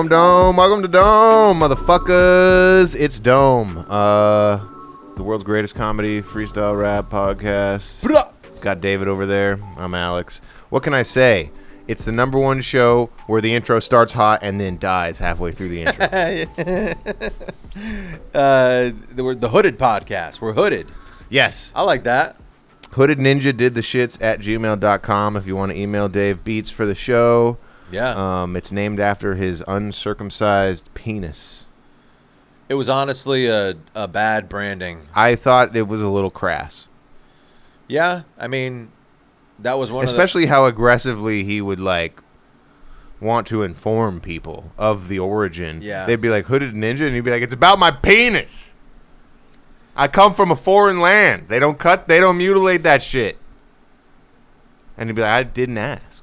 Dome. Welcome to Dome, motherfuckers. It's Dome. The world's greatest comedy freestyle rap podcast. Got David over there. I'm Alex. What can I say? It's the number one show where the intro starts hot and then dies halfway through the intro. The Hooded podcast. We're hooded. Yes. I like that. Hooded Ninja did the shits at gmail.com if you want to email Dave beats for the show. Yeah. It's named after his uncircumcised penis. It was honestly a bad branding. I thought it was a little crass. Yeah. I mean, that was one especially how aggressively he would want to inform people of the origin. Yeah. They'd be like, Hooded Ninja, and he'd be like, it's about my penis. I come from a foreign land. They don't mutilate that shit. And he'd be like, I didn't ask.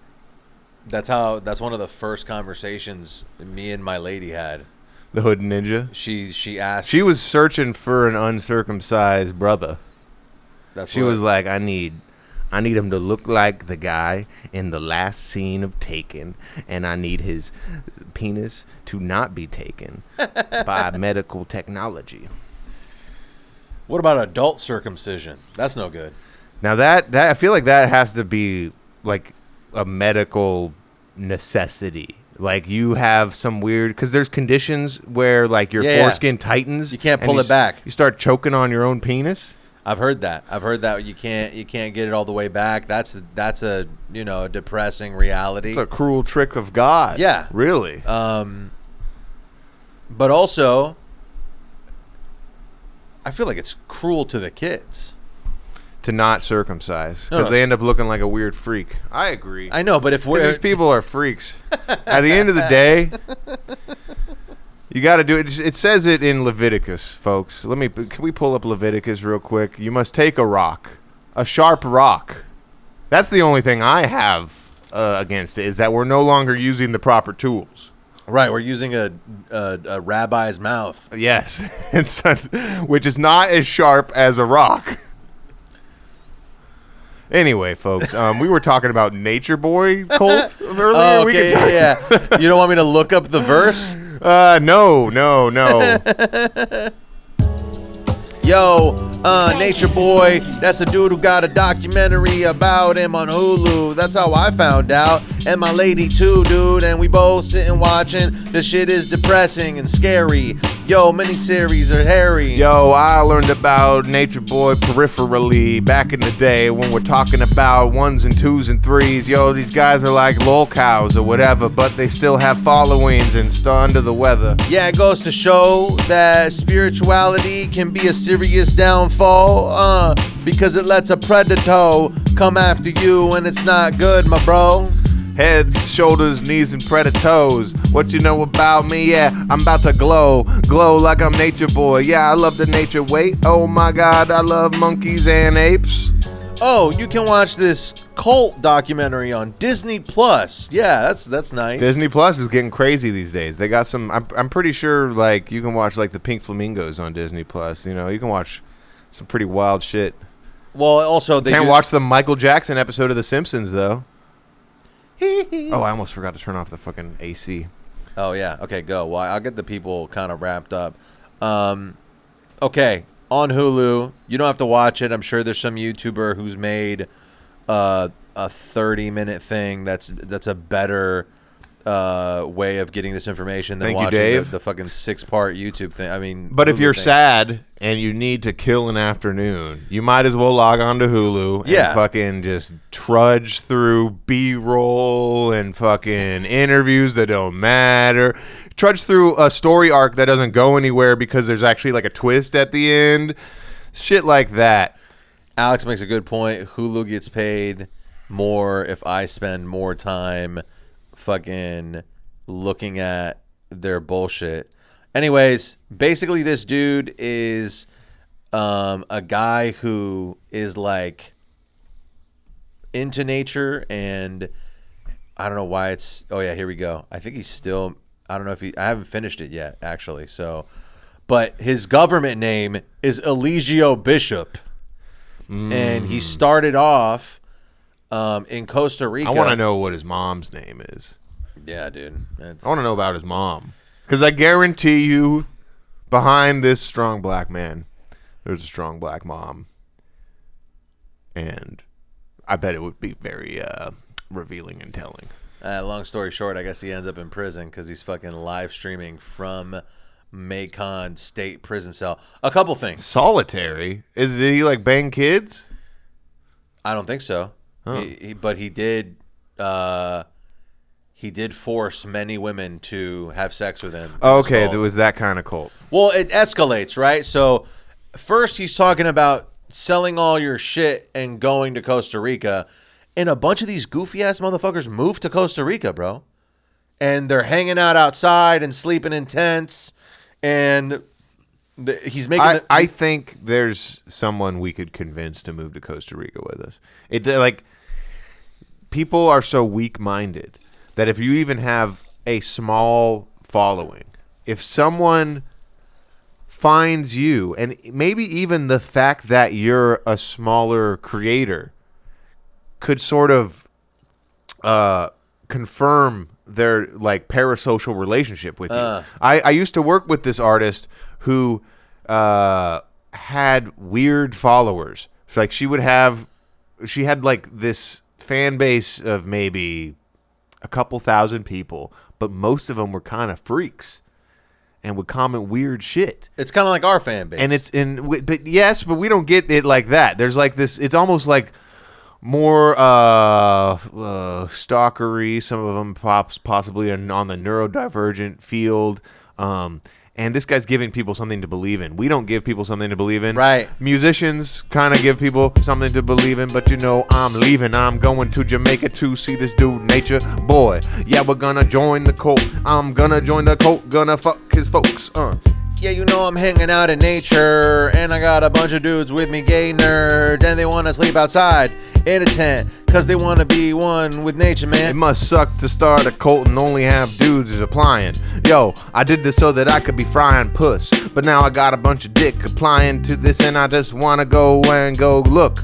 That's one of the first conversations me and my lady had. The Hooded Ninja? She asked. She was searching for an uncircumcised brother. She was like, I need him to look like the guy in the last scene of Taken, and I need his penis to not be taken by medical technology. What about adult circumcision? That's no good. Now that I feel like that has to be like a medical necessity. Like you have some weird, because there's conditions where like your foreskin tightens. You can't pull it back. You start choking on your own penis. I've heard that you can't get it all the way back. That's a depressing reality. It's a cruel trick of God. Yeah, really. But also, I feel like it's cruel to the kids to not circumcise because they end up looking like a weird freak. I agree. I know, but if these people are freaks, at the end of the day, you got to do it. It says it in Leviticus, folks. Can we pull up Leviticus real quick? You must take a rock, a sharp rock. That's the only thing I have against it, is that we're no longer using the proper tools. Right, we're using a rabbi's mouth. Yes, which is not as sharp as a rock. Anyway, folks, we were talking about Nature Boy cult earlier. Oh, okay, yeah. You don't want me to look up the verse? No. Yo, Nature Boy, that's a dude who got a documentary about him on Hulu. That's how I found out. And my lady too, dude. And we both sitting watching. The shit is depressing and scary. Yo, miniseries are hairy. Yo, I learned about Nature Boy peripherally back in the day when we're talking about 1s and 2s and 3s. Yo, these guys are like lol cows or whatever, but they still have followings and still under the weather. Yeah, it goes to show that spirituality can be a serious downfall, because it lets a predator come after you and it's not good, my bro. Heads, shoulders, knees, and toes. What you know about me? Yeah, I'm about to glow like I'm Nature Boy. Yeah, I love the nature. Wait, oh my God, I love monkeys and apes. Oh, you can watch this cult documentary on Disney Plus. Yeah, that's nice. Disney Plus is getting crazy these days. They got some. I'm pretty sure like you can watch like the Pink Flamingos on Disney Plus. You know, you can watch some pretty wild shit. Well, also they can't watch the Michael Jackson episode of The Simpsons though. Oh, I almost forgot to turn off the fucking AC. Oh yeah. Okay, go. Well, I'll get the people kind of wrapped up. Okay. On Hulu, you don't have to watch it. I'm sure there's some YouTuber who's made a 30-minute thing that's a better way of getting this information than watching the fucking 6-part YouTube thing. I mean, but if you're sad and you need to kill an afternoon, you might as well log on to Hulu and fucking just trudge through B-roll and fucking interviews that don't matter. Trudge through a story arc that doesn't go anywhere because there's actually like a twist at the end. Shit like that. Alex makes a good point. Hulu gets paid more if I spend more time fucking looking at their bullshit. Anyways, basically this dude is a guy who is like into nature, and I don't know why it's... Oh yeah, here we go. I think he's still... I don't know if I haven't finished it yet, actually. So, but his government name is Eligio Bishop, and he started off In Costa Rica. I want to know what his mom's name is. Yeah, dude. I want to know about his mom. Because I guarantee you, behind this strong black man, there's a strong black mom. And I bet it would be very revealing and telling. Long story short, I guess he ends up in prison because he's fucking live streaming from Macon State Prison Cell. A couple things. Solitary? Did he like bang kids? I don't think so. Oh. But he did. He did force many women to have sex with him. Okay, there was that kind of cult. Well, it escalates, right? So first he's talking about selling all your shit and going to Costa Rica. And a bunch of these goofy-ass motherfuckers moved to Costa Rica, bro. And they're hanging out outside and sleeping in tents. And he's making... I think there's someone we could convince to move to Costa Rica with us. People are so weak-minded that if you even have a small following, if someone finds you, and maybe even the fact that you're a smaller creator could sort of confirm their like parasocial relationship with you. I used to work with this artist who had weird followers. So, like she had like this fan base of maybe a couple thousand people, but most of them were kind of freaks and would comment weird shit. It's kind of like our fan base. And but we don't get it like that. There's like this, it's almost like more stalkery. Some of them possibly on the neurodivergent field. And this guy's giving people something to believe in. We don't give people something to believe in. Right. Musicians kind of give people something to believe in, but you know I'm leaving. I'm going to Jamaica to see this dude, Nature Boy. Yeah, we're gonna join the cult. I'm gonna join the cult. Gonna fuck his folks. Yeah, you know I'm hanging out in nature, and I got a bunch of dudes with me, gay nerds, and they want to sleep outside in a tent, because they want to be one with nature, man. It must suck to start a cult and only have dudes applying. Yo, I did this so that I could be frying puss, but now I got a bunch of dick applying to this, and I just want to go look.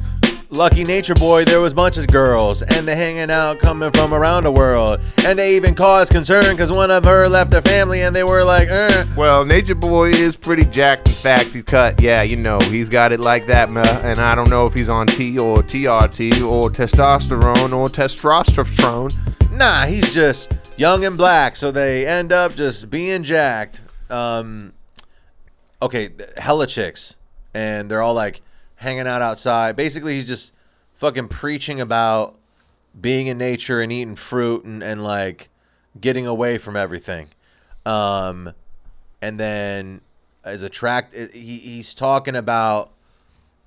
Lucky Nature Boy, there was a bunch of girls, and they hanging out coming from around the world, and they even caused concern because one of her left their family, and they were like, Well, Nature Boy is pretty jacked. In fact, he's cut. Yeah, you know, he's got it like that, and I don't know if he's on T or TRT or testosterone or testosterone. Nah, he's just young and black, so they end up just being jacked. Okay, hella chicks, and they're all like hanging out outside. Basically, he's just fucking preaching about being in nature and eating fruit and like getting away from everything. And then he's talking about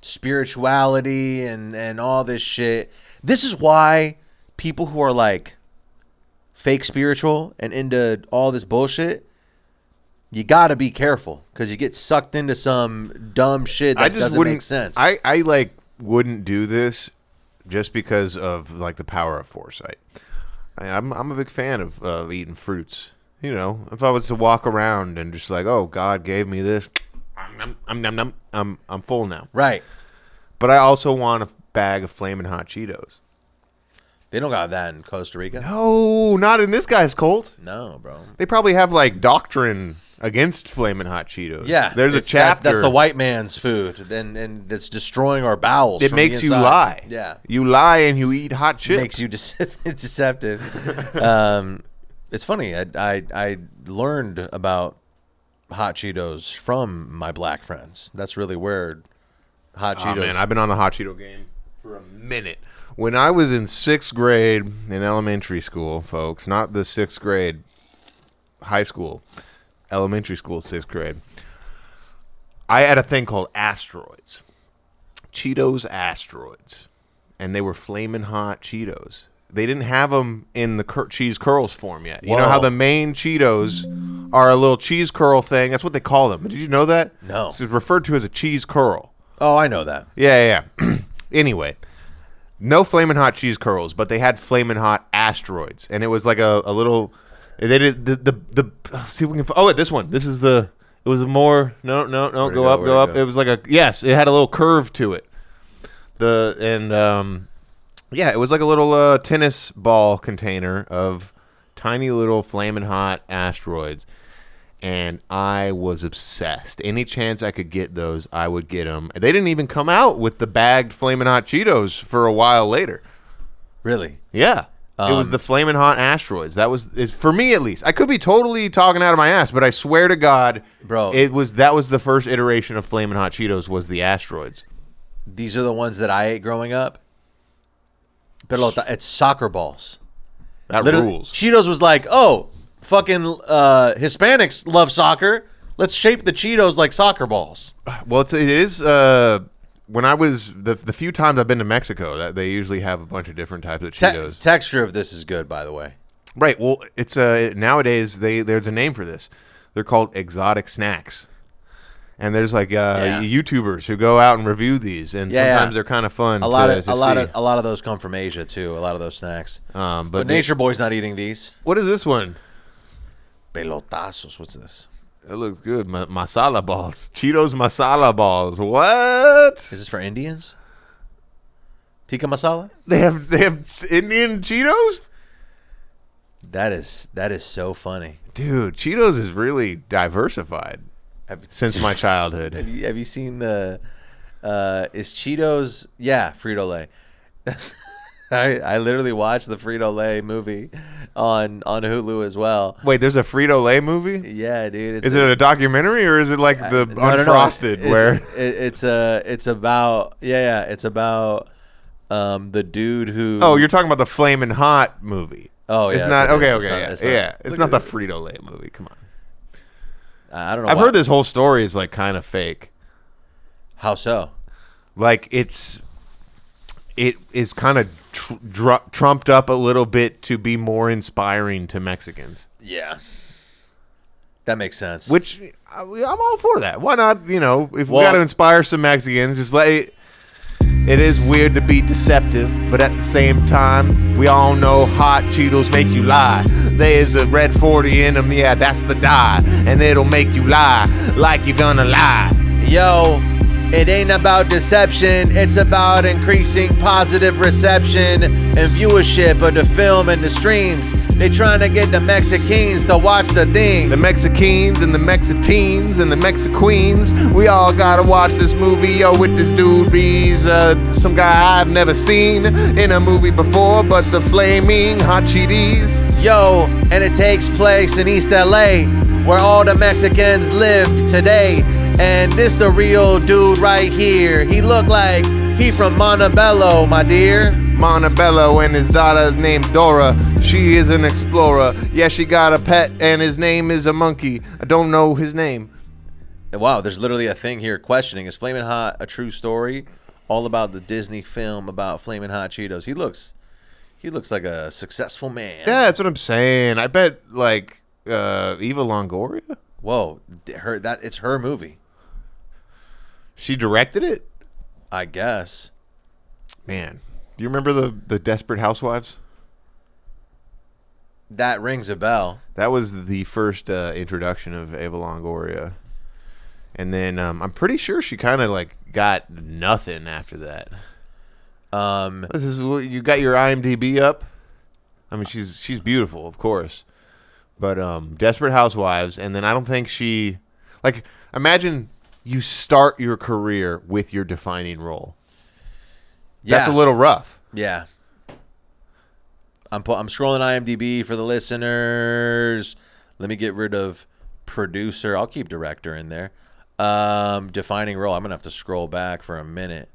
spirituality and all this shit. This is why people who are like fake spiritual and into all this bullshit, you gotta be careful because you get sucked into some dumb shit that doesn't make sense. I like wouldn't do this just because of like the power of foresight. I'm a big fan of eating fruits. You know, if I was to walk around and just like, oh, God gave me this, I'm full now. Right. But I also want a bag of Flamin' Hot Cheetos. They don't got that in Costa Rica. No, not in this guy's cult. No, bro. They probably have like doctrine against Flamin' Hot Cheetos. Yeah, there's a chapter. That's the white man's food, and that's destroying our bowels. It makes you lie. Yeah, you lie and you eat hot chips. Makes you deceptive. It's funny. I learned about Hot Cheetos from my black friends. That's really weird. Hot Cheetos. Man, I've been on the Hot Cheeto game for a minute. When I was in 6th grade in elementary school, folks, not the 6th grade high school, elementary school, 6th grade, I had a thing called Asteroids. Cheetos Asteroids. And they were flaming hot Cheetos. They didn't have them in the cheese curls form yet. You know how the main Cheetos are a little cheese curl thing? That's what they call them. Did you know that? No. It's referred to as a cheese curl. Oh, I know that. Yeah. Anyway, no flaming hot cheese curls, but they had flaming hot Asteroids, and it was like a little. They did the. See if we can. Oh, wait, this one. This is the. It was a more. No. Go up. It was like a. Yes, it had a little curve to it. Yeah, it was like a little tennis ball container of tiny little flaming hot asteroids. And I was obsessed. Any chance I could get those, I would get them. They didn't even come out with the bagged Flamin' Hot Cheetos for a while later. Really? Yeah. It was the Flamin' Hot Asteroids. That was, for me at least. I could be totally talking out of my ass, but I swear to God, bro, that was the first iteration of Flamin' Hot Cheetos was the Asteroids. These are the ones that I ate growing up. Pelota, it's soccer balls. That Literally, rules. Cheetos was like, oh, fucking Hispanics love soccer. Let's shape the Cheetos like soccer balls. Well, it is. When I was the few times I've been to Mexico, that they usually have a bunch of different types of Cheetos. Texture of this is good, by the way. Right. Well, it's nowadays there's a name for this. They're called exotic snacks, and there's like YouTubers who go out and review these, and sometimes they're kind of fun. A lot of those come from Asia too. A lot of those snacks. But Nature Boy's not eating these. What is this one? Pelotazos. What's this? It looks good. Masala balls. Cheetos masala balls. What? Is this for Indians? Tikka masala? They have Indian Cheetos? That is so funny. Dude, Cheetos is really diversified since my childhood. Have you seen the is Cheetos? Yeah, Frito-Lay. I literally watched the Frito-Lay movie on Hulu as well. Wait, there's a Frito-Lay movie? Yeah, dude. Is it a documentary or is it like the Unfrosted? It's about the dude who. Oh, you're talking about the Flamin' Hot movie. Oh, yeah. It's not okay. It's not the Frito-Lay movie. Come on. I don't know. I've heard this whole story is like kind of fake. How so? Like it is kind of trumped up a little bit to be more inspiring to Mexicans. Yeah, that makes sense. Which I'm all for that. Why not? If we got to inspire some Mexicans, just like it is weird to be deceptive, but at the same time, we all know hot Cheetos make you lie. There's a red 40 in them, yeah, that's the dye, and it'll make you lie like you're gonna lie. Yo. It ain't about deception, it's about increasing positive reception and viewership of the film and the streams. They trying to get the Mexicans to watch the thing. The Mexicans and the Mexiteens and the Mexiqueens, we all gotta watch this movie, yo, with this dude. He's some guy I've never seen in a movie before, but the Flaming Hot Cheetos. Yo, and it takes place in East LA, where all the Mexicans live today. And this the real dude right here. He look like he from Montebello, my dear. Montebello, and his daughter's named Dora. She is an explorer. Yeah, she got a pet, and his name is a monkey. I don't know his name. Wow, there's literally a thing here questioning, is Flamin' Hot a true story? All about the Disney film about Flamin' Hot Cheetos. He looks like a successful man. Yeah, that's what I'm saying. I bet like Eva Longoria. Whoa, it's her movie. She directed it? I guess. Man, do you remember the Desperate Housewives? That rings a bell. That was the first introduction of Eva Longoria. And then I'm pretty sure she kind of like got nothing after that. This is you got your IMDb up? I mean, she's beautiful, of course. But Desperate Housewives, and then I don't think she like imagine you start your career with your defining role. Yeah. That's a little rough. Yeah. I'm scrolling IMDb for the listeners. Let me get rid of producer. I'll keep director in there. Defining role. I'm going to have to scroll back for a minute.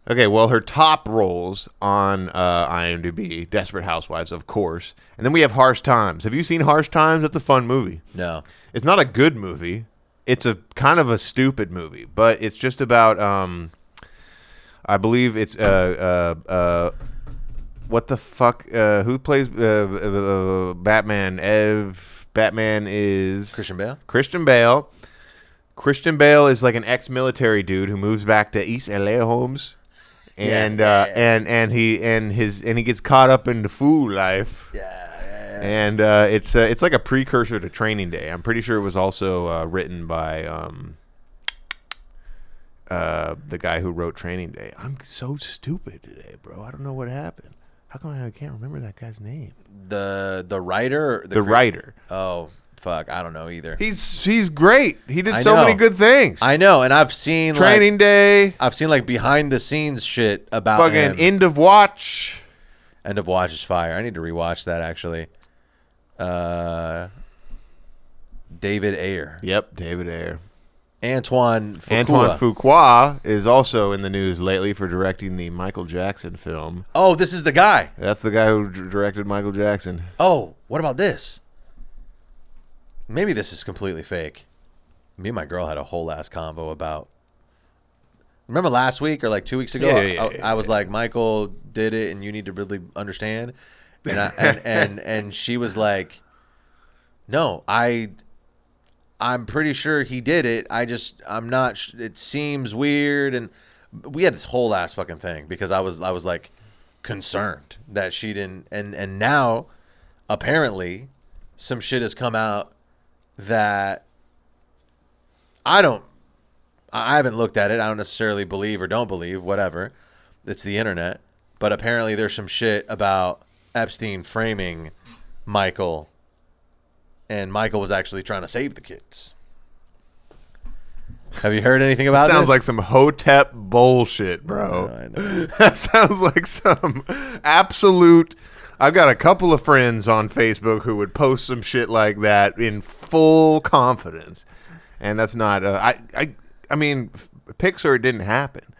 Okay, well, her top roles on IMDb, Desperate Housewives, of course. And then we have Harsh Times. Have you seen Harsh Times? That's a fun movie. No. It's not a good movie. It's a kind of a stupid movie, but it's just about, I believe it's, what the fuck, who plays Batman? Batman is... Christian Bale? Christian Bale. Christian Bale is like an ex-military dude who moves back to East LA homes. And and he gets caught up in the food life. And it's like a precursor to Training Day. I'm pretty sure it was also written by the guy who wrote Training Day. I'm so stupid today, bro. I don't know what happened. How come I can't remember that guy's name? The writer? The writer. Oh, fuck. I don't know either. He's great. He did so many good things. I know, and I've seen Training Day. I've seen like behind the scenes shit about fucking him. End of Watch. End of Watch is fire. I need to rewatch that actually. David Ayer. Yep, David Ayer. Antoine Fuqua is also in the news lately for directing the Michael Jackson film. Oh, this is the guy. That's the guy who directed Michael Jackson. Oh, what about this? Maybe this is completely fake. Me and my girl had a whole ass convo about. Remember last week or like 2 weeks ago? I was like, Michael did it, and you need to really understand. And and she was like, no, I'm pretty sure he did it. I'm not. It seems weird, and we had this whole ass fucking thing because I was like concerned that she didn't. And now, apparently, some shit has come out that I haven't looked at it. I don't necessarily believe or don't believe, whatever. It's the internet. But apparently there's some shit about Epstein framing Michael, and Michael was actually trying to save the kids. Have you heard anything about Sounds this? like some Hotep bullshit, bro. I know. That sounds like some absolute... I've got a couple of friends on Facebook who would post some shit like that in full confidence. And that's not... I mean, pics or it didn't happen.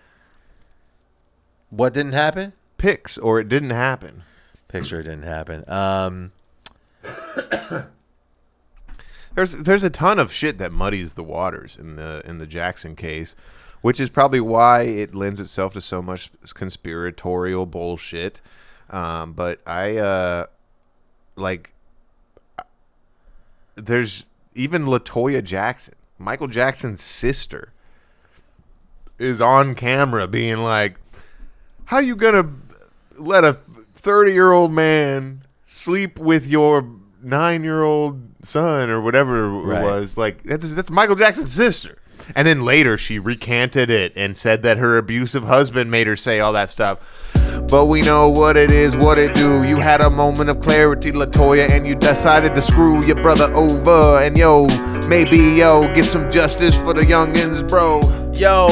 What didn't happen? Pics or it didn't happen. Pics or it didn't happen. There's a ton of shit that muddies the waters in the Jackson case, which is probably why it lends itself to so much conspiratorial bullshit. But there's even LaToya Jackson, Michael Jackson's sister, is on camera being like, how you gonna let a 30-year-old man sleep with your 9-year-old son or whatever it was? Like, that's Michael Jackson's sister. And then later she recanted it and said that her abusive husband made her say all that stuff. But we know what it is, what it do. You had a moment of clarity, LaToya, and you decided to screw your brother over. And maybe get some justice for the youngins, bro. Yo,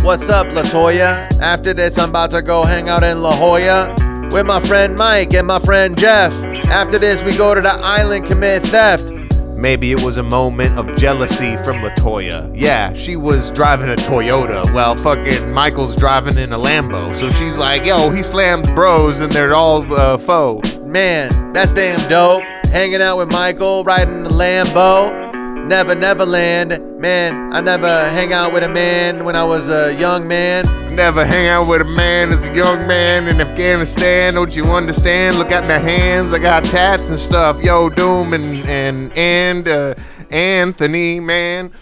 what's up, LaToya? After this, I'm about to go hang out in La Jolla with my friend Mike and my friend Jeff. After this, we go to the island, commit theft. Maybe it was a moment of jealousy from LaToya. Yeah, she was driving a Toyota while fucking Michael's driving in a Lambo. So she's like, he slammed bros and they're all faux. Man, that's damn dope. Hanging out with Michael, riding the Lambo. Neverland. Man, I never hang out with a man when I was a young man. Never hang out with a man as a young man in Afghanistan. Don't you understand? Look at my hands. I got tats and stuff. Yo, Doom and Anthony, man.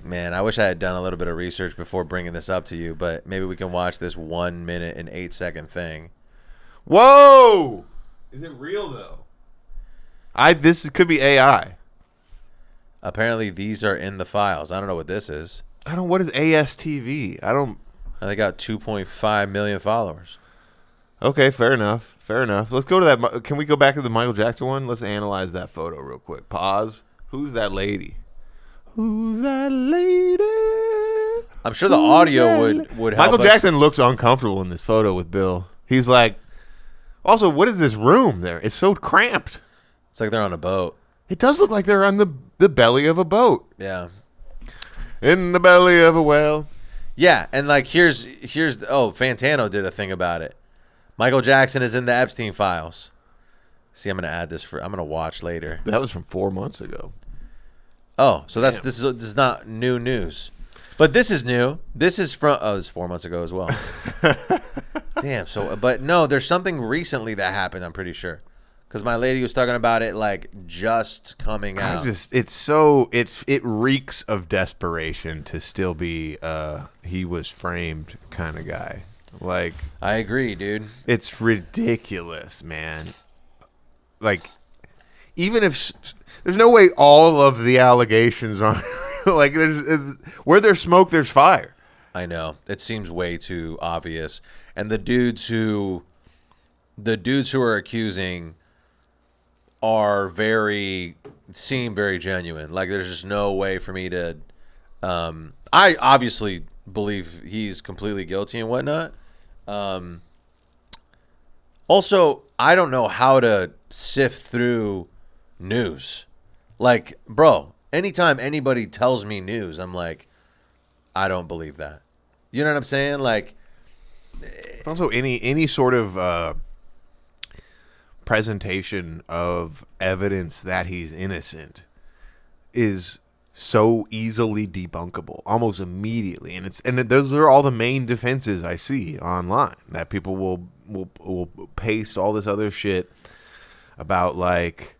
Man, I wish I had done a little bit of research before bringing this up to you, but maybe we can watch this 1 minute and 8 second thing. Whoa! Is it real, though? This could be AI. Apparently, these are in the files. I don't know what this is. What is ASTV? They got 2.5 million followers. Okay, fair enough. Let's go to that. Can we go back to the Michael Jackson one? Let's analyze that photo real quick. Pause. Who's that lady? I'm sure the audio would help. Michael Jackson looks uncomfortable in this photo with Bill. He's like, also, what is this room there? It's so cramped. It's like they're on a boat. It does look like they're on the belly of a boat. Yeah. In the belly of a whale. Yeah, and like here's Fantano did a thing about it. Michael Jackson is in the Epstein files. See, I'm gonna add this I'm gonna watch later. That was from 4 months ago. Oh, so this is not new news, but this is new. This is from this is 4 months ago as well. Damn. So, but no, there's something recently that happened. I'm pretty sure. Because my lady was talking about it like just coming out. It reeks of desperation to still be he was framed kind of guy. Like, I agree, dude. It's ridiculous, man. Like, even if there's no way all of the allegations on like where there's smoke, there's fire. I know. It seems way too obvious. And the dudes who are accusing seem very genuine. Like, there's just no way for me to I obviously believe he's completely guilty and whatnot. Also, I don't know how to sift through news. Like, bro, anytime anybody tells me news, I'm like, I don't believe that. You know what I'm saying? Like, it's also any sort of presentation of evidence that he's innocent is so easily debunkable almost immediately, and those are all the main defenses I see online, that people will paste all this other shit about, like,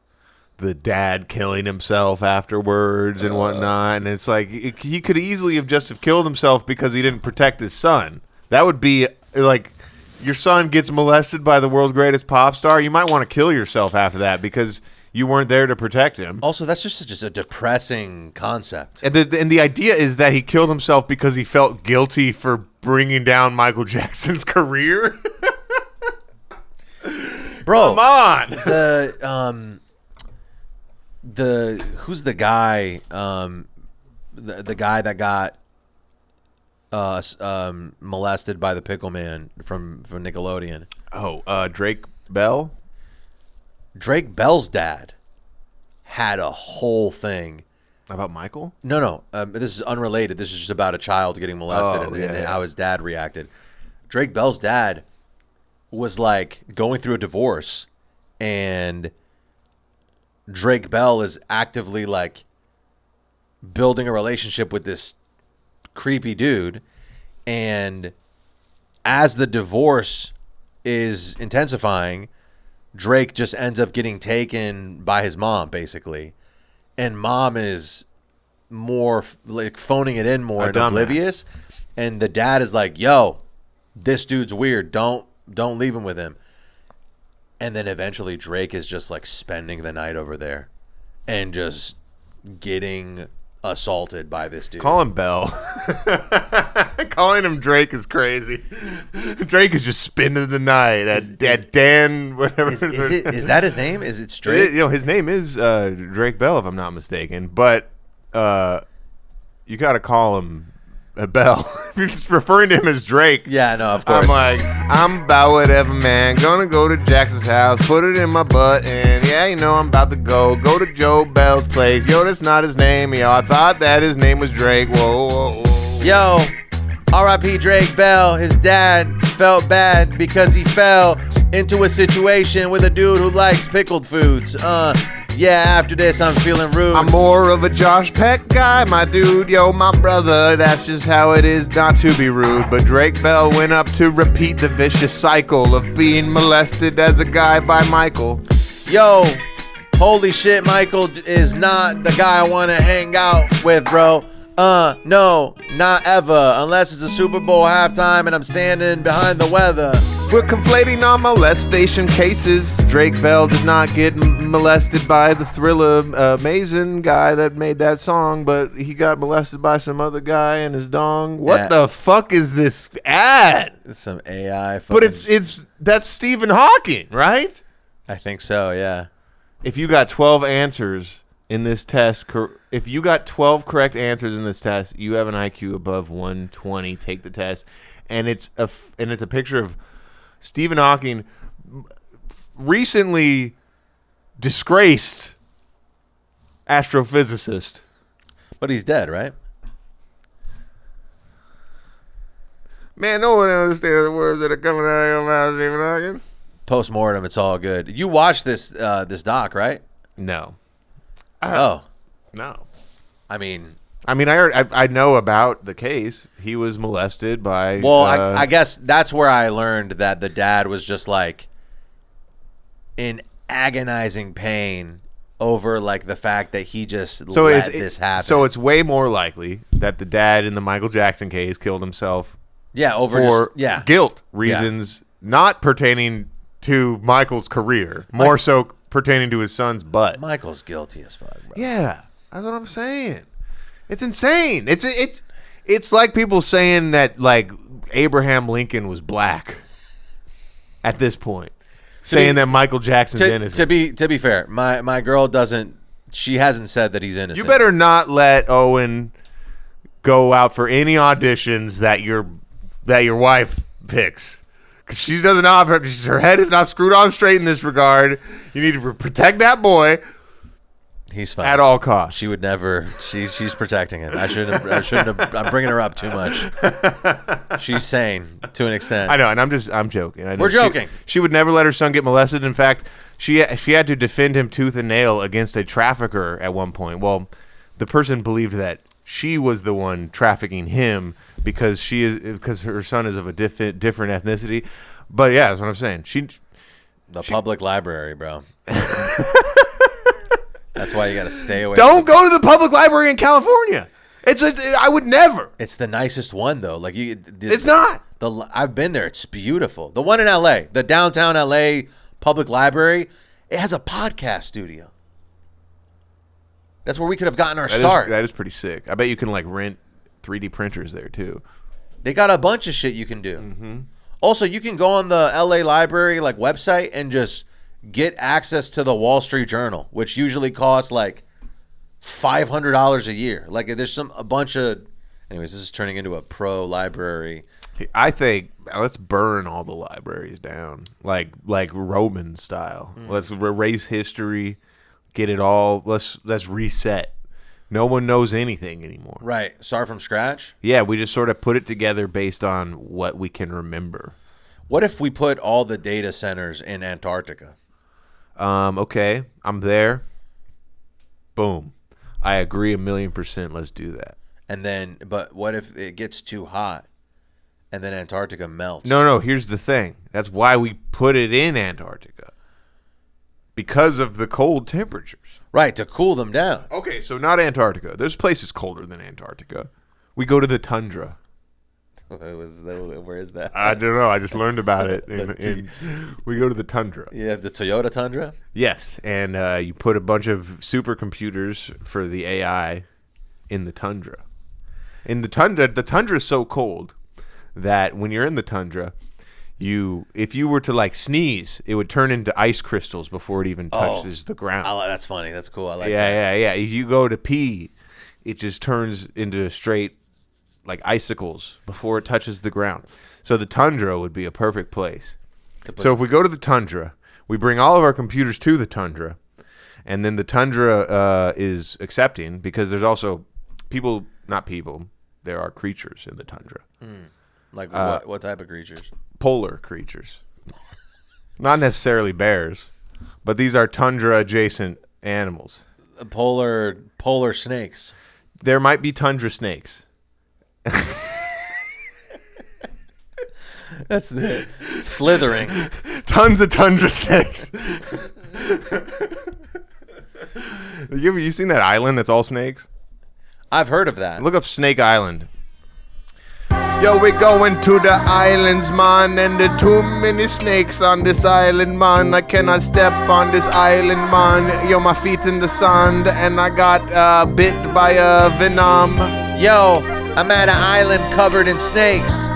the dad killing himself afterwards and whatnot, and it's like he could easily have just killed himself because he didn't protect his son. That would be like, your son gets molested by the world's greatest pop star, you might want to kill yourself after that because you weren't there to protect him. Also, that's just a depressing concept. And the idea is that he killed himself because he felt guilty for bringing down Michael Jackson's career. Bro, come on. Who's the guy? The guy that got molested by the Pickle Man from Nickelodeon. Oh, Drake Bell. Drake Bell's dad had a whole thing About Michael? No. This is unrelated. This is just about a child getting molested and how his dad reacted. Drake Bell's dad was like going through a divorce, and Drake Bell is actively like building a relationship with this creepy dude. And as the divorce is intensifying, Drake just ends up getting taken by his mom, basically. And mom is more like phoning it in more and oblivious. And the dad is like, yo, this dude's weird. Don't leave him with him. And then eventually Drake is just like spending the night over there and just getting assaulted by this dude. Call him Bell. Calling him Drake is crazy. Drake is just spending the night at Dan, whatever. Is that his name? Is it Drake? His name is Drake Bell, if I'm not mistaken. But you got to call him Bell. If you're just referring to him as Drake. Yeah, no, of course. I'm like, I'm about whatever, man. Gonna go to Jackson's house, put it in my butt, and yeah, I'm about to go to Joe Bell's place. Yo, that's not his name, yo. I thought that his name was Drake. Whoa. Yo, R.I.P. Drake Bell. His dad felt bad because he fell into a situation with a dude who likes pickled foods. Yeah, after this, I'm feeling rude. I'm more of a Josh Peck guy, my dude. Yo, my brother, that's just how it is, not to be rude. But Drake Bell went up to repeat the vicious cycle of being molested as a guy by Michael. Yo, holy shit, Michael is not the guy I want to hang out with, bro. No, not ever. Unless it's a Super Bowl halftime and I'm standing behind the weather. We're conflating our molestation cases. Drake Bell did not get molested by the Thriller Mason guy that made that song, but he got molested by some other guy in his dong. What the fuck is this ad? It's some AI. But that's Stephen Hawking, right? I think so, yeah. If you got 12 answers in this test, if you got 12 correct answers in this test, you have an IQ above 120. Take the test, and it's a picture of Stephen Hawking, recently disgraced astrophysicist. But he's dead, right? Man, no one understands the words that are coming out of your mouth, Stephen Hawking. Post-mortem, it's all good. You watched this doc, right? No. No. I mean, I know about the case. He was molested by. Well, I guess that's where I learned that the dad was just like in agonizing pain over like the fact that he just let this happen. So it's way more likely that the dad in the Michael Jackson case killed himself. Yeah, for guilt reasons, not pertaining to Michael's career, more so pertaining to his son's butt. Michael's guilty as fuck, bro. Yeah, that's what I'm saying. It's insane. It's It's like people saying that like Abraham Lincoln was black at this point. Saying that Michael Jackson's innocent. To be fair, my girl doesn't. She hasn't said that he's innocent. You better not let Owen go out for any auditions that your wife picks, because she doesn't have her head is not screwed on straight in this regard. You need to protect that boy. He's fine at all costs. She would never. She's protecting him. I shouldn't have. I'm bringing her up too much. She's sane to an extent. I know, and I'm joking. We're joking. She would never let her son get molested. In fact, she had to defend him tooth and nail against a trafficker at one point. Well, the person believed that she was the one trafficking him because her son is of a different ethnicity. But yeah, that's what I'm saying. Public library, bro. That's why you got to stay away. Don't go to the public library in California. I would never. It's the nicest one though. Like it's not. I've been there. It's beautiful. The one in L.A., the downtown L.A. public library, it has a podcast studio. That's where we could have gotten our start. That is pretty sick. I bet you can like rent 3D printers there too. They got a bunch of shit you can do. Mm-hmm. Also, you can go on the LA Library like website and just get access to the Wall Street Journal, which usually costs like $500 a year. Like there's a bunch of. Anyways, this is turning into a pro library. I think let's burn all the libraries down, like Roman style. Let's erase history, get it all. Let's reset. No one knows anything anymore. Right. Start from scratch? Yeah, we just sort of put it together based on what we can remember. What if we put all the data centers in Antarctica? Okay, I'm there. Boom. I agree 1,000,000%. Let's do that. But what if it gets too hot and then Antarctica melts? No, here's the thing. That's why we put it in Antarctica. Because of the cold temperatures. Right, to cool them down. Okay, so not Antarctica. There's places colder than Antarctica. We go to the tundra. Where is that? I don't know. I just learned about it. We go to the tundra. Yeah, the Toyota Tundra? Yes, and you put a bunch of supercomputers for the AI in the tundra. In the tundra is so cold that when you're in the tundra, if you were to like sneeze, it would turn into ice crystals before it even touches the ground. That's funny. That's cool. I like that. Yeah. If you go to pee, it just turns into straight like icicles before it touches the ground. So the tundra would be a perfect place. So if we go to the tundra, we bring all of our computers to the tundra, and then the tundra is accepting because there's also there are creatures in the tundra. Like what type of creatures? Polar creatures. Not necessarily bears, but these are tundra adjacent animals. Polar snakes. There might be tundra snakes. That's the slithering. Tons of tundra snakes. You seen that island that's all snakes? I've heard of that. Look up Snake Island. Yo, we going to the islands, man, and there too many snakes on this island, man. I cannot step on this island, man. Yo, my feet in the sand, and I got bit by a venom. Yo, I'm at an island covered in snakes.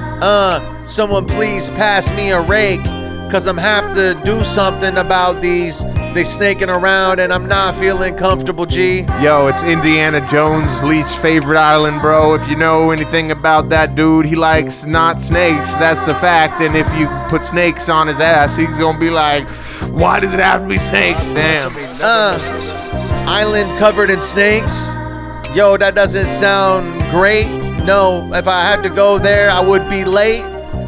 Someone please pass me a rake, cause I'm have to do something about these. They snaking around and I'm not feeling comfortable, G. Yo, it's Indiana Jones' least favorite island, bro. If you know anything about that dude, he likes not snakes. That's the fact. And if you put snakes on his ass, he's gonna be like, why does it have to be snakes? Damn. Island covered in snakes? Yo, that doesn't sound great. No, if I had to go there, I would be late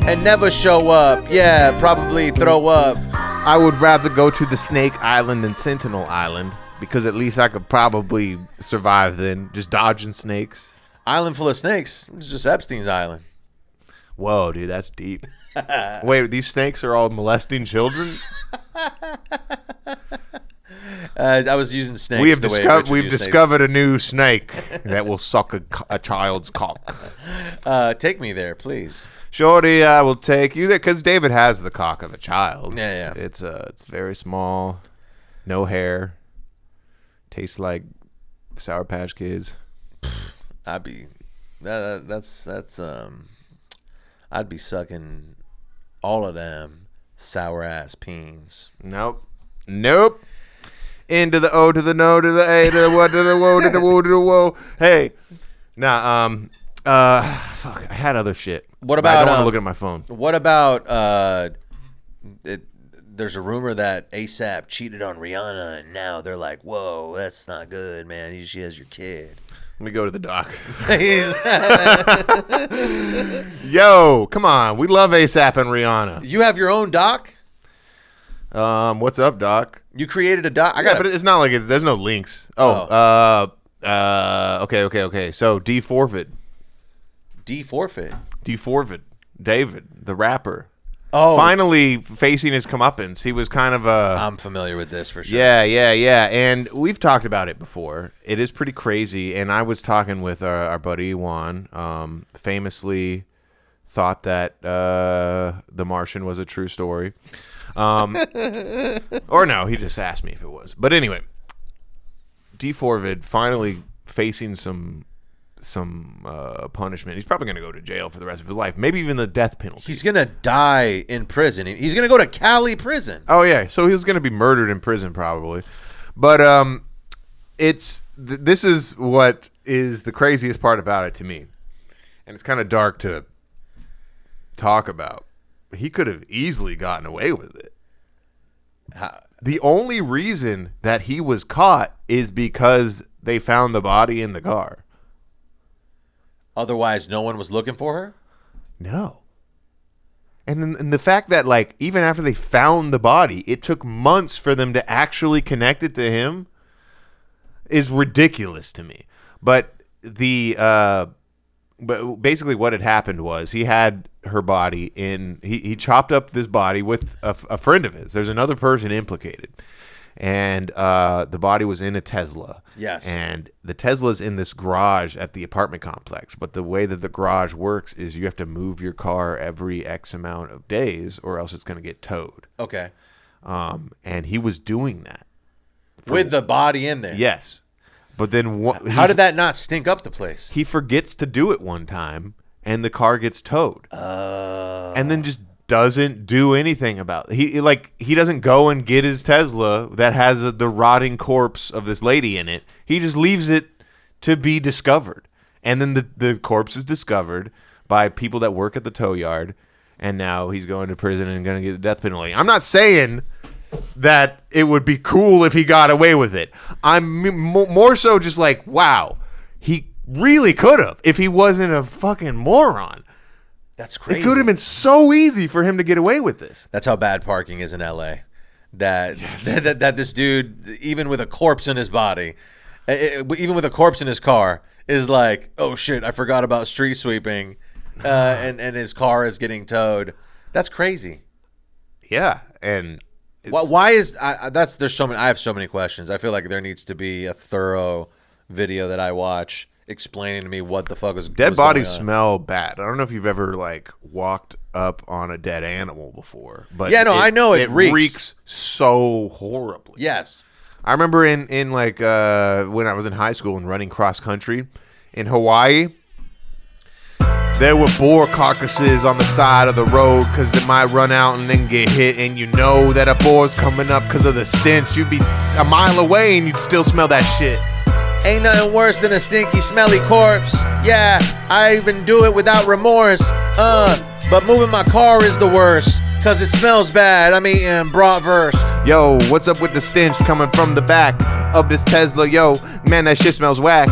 and never show up. Yeah, probably throw up. I would rather go to the Snake Island than Sentinel Island because at least I could probably survive then, just dodging snakes. Island full of snakes? It's just Epstein's island. Whoa, dude, that's deep. Wait, these snakes are all molesting children? I was using snakes. We've discovered a new snake that will suck a child's cock. Take me there, please. Shorty, I will take you there because David has the cock of a child. Yeah. It's very small, no hair, tastes like Sour Patch Kids. I'd be That's I'd be sucking all of them sour ass peens. Nope. Into the O to the no to the A to the what to the whoa to the whoa to the whoa. Hey, fuck. I had other shit. What about? I don't want to look at my phone. What about? There's a rumor that ASAP cheated on Rihanna, and now they're like, "Whoa, that's not good, man. She has your kid." Let me go to the doc. Yo, come on. We love ASAP and Rihanna. You have your own doc? What's up, doc? You created a doc? But it's not like there's no links. Okay. So, D forfeit. David, the rapper. Oh. Finally facing his comeuppance. He was kind of a... I'm familiar with this for sure. Yeah. And we've talked about it before. It is pretty crazy. And I was talking with our buddy Juan, famously thought that The Martian was a true story. Or no, he just asked me if it was. But anyway, D Forvid finally facing some punishment. He's probably going to go to jail for the rest of his life, maybe even the death penalty. He's going to die in prison. He's going to go to Cali prison. Oh yeah, so he's going to be murdered in prison probably. But this is what is the craziest part about it to me, and it's kind of dark to talk about. He could have easily gotten away with it. The only reason that he was caught is because they found the body in the car. Otherwise, no one was looking for her? No. And the fact that, like, even after they found the body, it took months for them to actually connect it to him is ridiculous to me. But but basically what had happened was he had her body he chopped up this body with a friend of his. There's another person implicated. And the body was in a Tesla. Yes. And the Tesla's in this garage at the apartment complex. But the way that the garage works is you have to move your car every X amount of days or else it's going to get towed. Okay. And he was doing that. With the body in there? Yes. But then how did that not stink up the place? He forgets to do it one time and the car gets towed. And then just doesn't do anything about it. He doesn't go and get his Tesla that has the rotting corpse of this lady in it. He just leaves it to be discovered. And then the corpse is discovered by people that work at the tow yard. And now he's going to prison and going to get the death penalty. I'm not saying that it would be cool if he got away with it. I'm more so just like, wow, he really could have if he wasn't a fucking moron. That's crazy. It could have been so easy for him to get away with this. That's how bad parking is in LA. That this dude, even with a corpse in his body, even with a corpse in his car, is like, oh shit, I forgot about street sweeping, and his car is getting towed. That's crazy. Yeah, and why is there's so many? I have so many questions. I feel like there needs to be a thorough video that I watch explaining to me what the fuck is dead bodies smell bad. I don't know if you've ever walked up on a dead animal before, but yeah, no, I know it reeks so horribly. Yes, I remember in when I was in high school and running cross country in Hawaii, there were boar carcasses on the side of the road because they might run out and then get hit, and you know that a boar's coming up because of the stench. You'd be a mile away and you'd still smell that shit. Ain't nothing worse than a stinky, smelly corpse. Yeah, I even do it without remorse. But moving my car is the worst, cause it smells bad. I'm eating bratwurst. Yo, what's up with the stench coming from the back of this Tesla? Yo, man, that shit smells whack.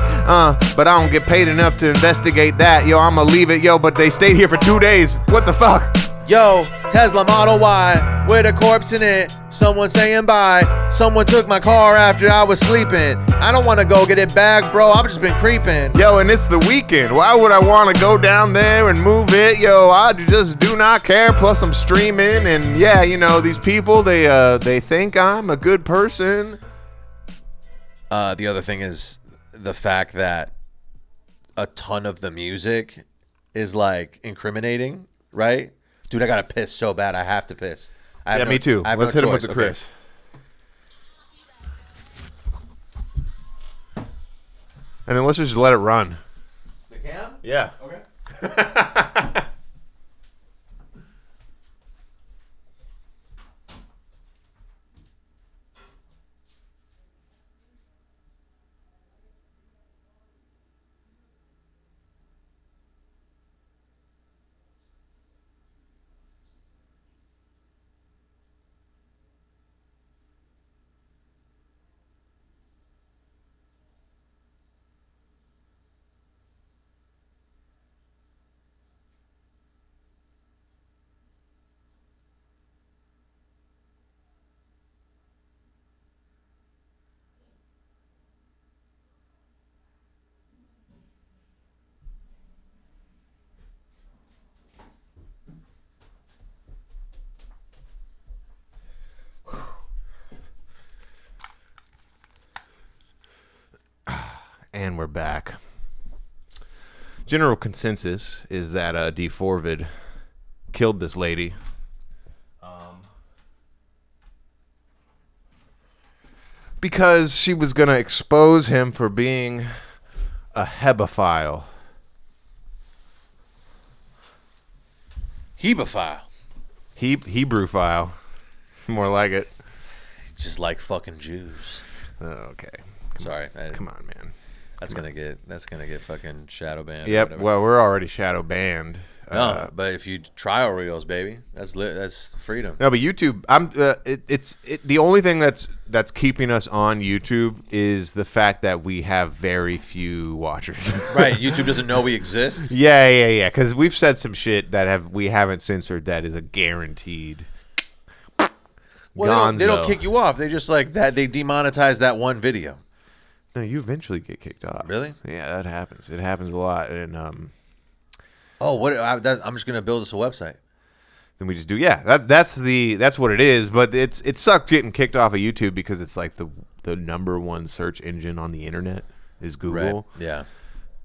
But I don't get paid enough to investigate that. Yo, I'ma leave it, yo, but they stayed here for 2 days. What the fuck? Yo, Tesla Model Y, with a corpse in it. Someone saying bye. Someone took my car after I was sleeping. I don't want to go get it back, bro. I've just been creeping. Yo, and it's the weekend. Why would I want to go down there and move it? Yo, I just do not care. Plus, I'm streaming, and yeah, you know, these people, they think I'm a good person. The other thing is the fact that a ton of the music is incriminating, right? Dude, I gotta piss so bad. I have to piss. Yeah, me too. Let's hit him with the Chris. And then let's just let it run. The Cam? Yeah. Okay. And we're back. General consensus is that D. Forvid killed this lady. Because she was going to expose him for being a hebephile. Hebephile. Hebrewophile. More like it. Just like fucking Jews. Oh, okay. Sorry. Come on, man. That's gonna get fucking shadow banned. Yep. Well, we're already shadow banned. No, but if you trial reels, baby, that's freedom. No, but YouTube. It's the only thing that's keeping us on YouTube is the fact that we have very few watchers. Right. YouTube doesn't know we exist. Yeah. Because we've said some shit that we haven't censored that is a guaranteed. Well, they don't kick you off. They just like that. They demonetize that one video. No, you eventually get kicked off. Really? Yeah, that happens. It happens a lot, and I'm just gonna build us a website. Then we just do. Yeah, that's what it is. But it sucked getting kicked off of YouTube because it's like the number one search engine on the internet is Google. Right.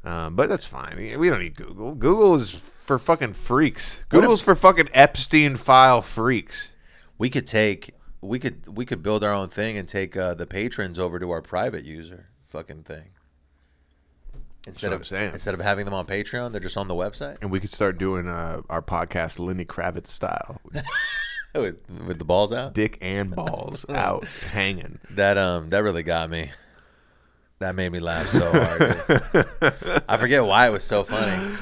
Yeah. But that's fine. We don't need Google. Google is for fucking freaks. Google's for fucking Epstein file freaks. We could build our own thing and take the patrons over to our private user fucking thing. Instead of having them on Patreon, they're just on the website. And we could start doing our podcast Lenny Kravitz style. with the balls out? Dick and balls out hanging. That really got me. That made me laugh so hard. I forget why it was so funny.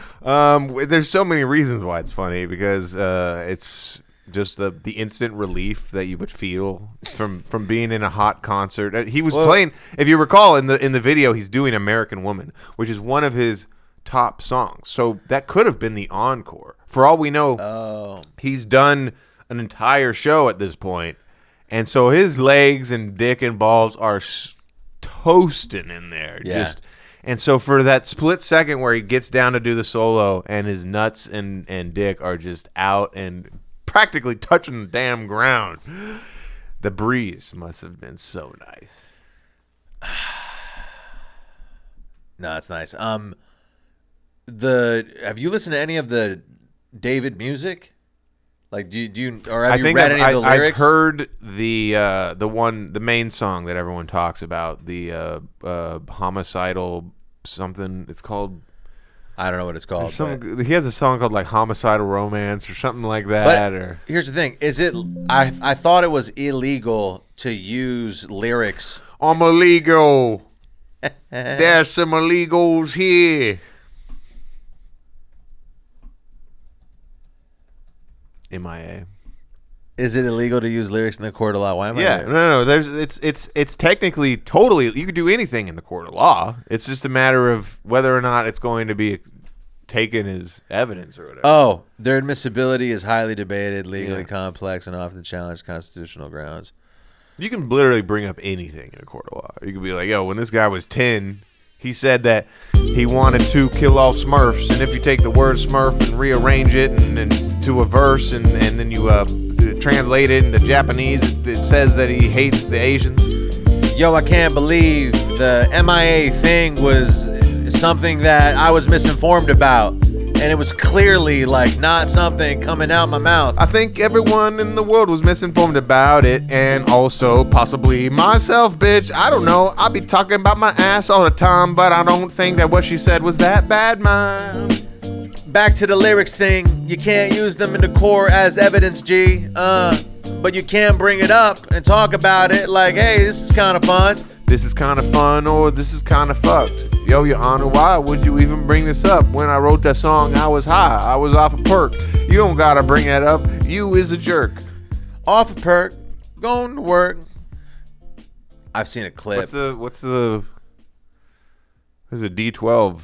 There's so many reasons why it's funny because it's just the instant relief that you would feel from being in a hot concert. He was playing, if you recall, in the video, he's doing American Woman, which is one of his top songs. So that could have been the encore. For all we know, he's done an entire show at this point. And so his legs and dick and balls are toasting in there. Yeah. And so for that split second where he gets down to do the solo and his nuts and dick are just out and practically touching the damn ground, the breeze must have been so nice. No, it's nice. Have you listened to any of the David music? Like, do you or have you read any of the lyrics? I've heard the main song that everyone talks about, the homicidal something. It's called. I don't know what it's called. He has a song called like Homicidal Romance or something like that. But here's the thing: is it? I thought it was illegal to use lyrics. I'm illegal. There's some illegals here. MIA. Is it illegal to use lyrics in the court of law? Why am I? Yeah, no. It's technically totally. You could do anything in the court of law. It's just a matter of whether or not it's going to be taken as evidence or whatever. Oh, their admissibility is highly debated, legally complex, and often challenged constitutional grounds. You can literally bring up anything in a court of law. You could be like, yo, when this guy was 10, he said that he wanted to kill all Smurfs, and if you take the word Smurf and rearrange it and to a verse, and then you translate it into Japanese, it says that he hates the Asians. Yo, I can't believe the MIA thing was something that I was misinformed about, and it was clearly like not something coming out my mouth. I think everyone in the world was misinformed about it, and also possibly myself, bitch. I don't know. I be talking about my ass all the time, but I don't think that what she said was that bad, man. Back to the lyrics thing. You can't use them in the core as evidence, G. But you can bring it up and talk about it like, hey, this is kind of fun. This is kind of fun, or this is kind of fucked. Yo, Your Honor, why would you even bring this up? When I wrote that song, I was high. I was off a perk. You don't gotta bring that up. You is a jerk. Off a perk, going to work. I've seen a clip. What's the There's a D12.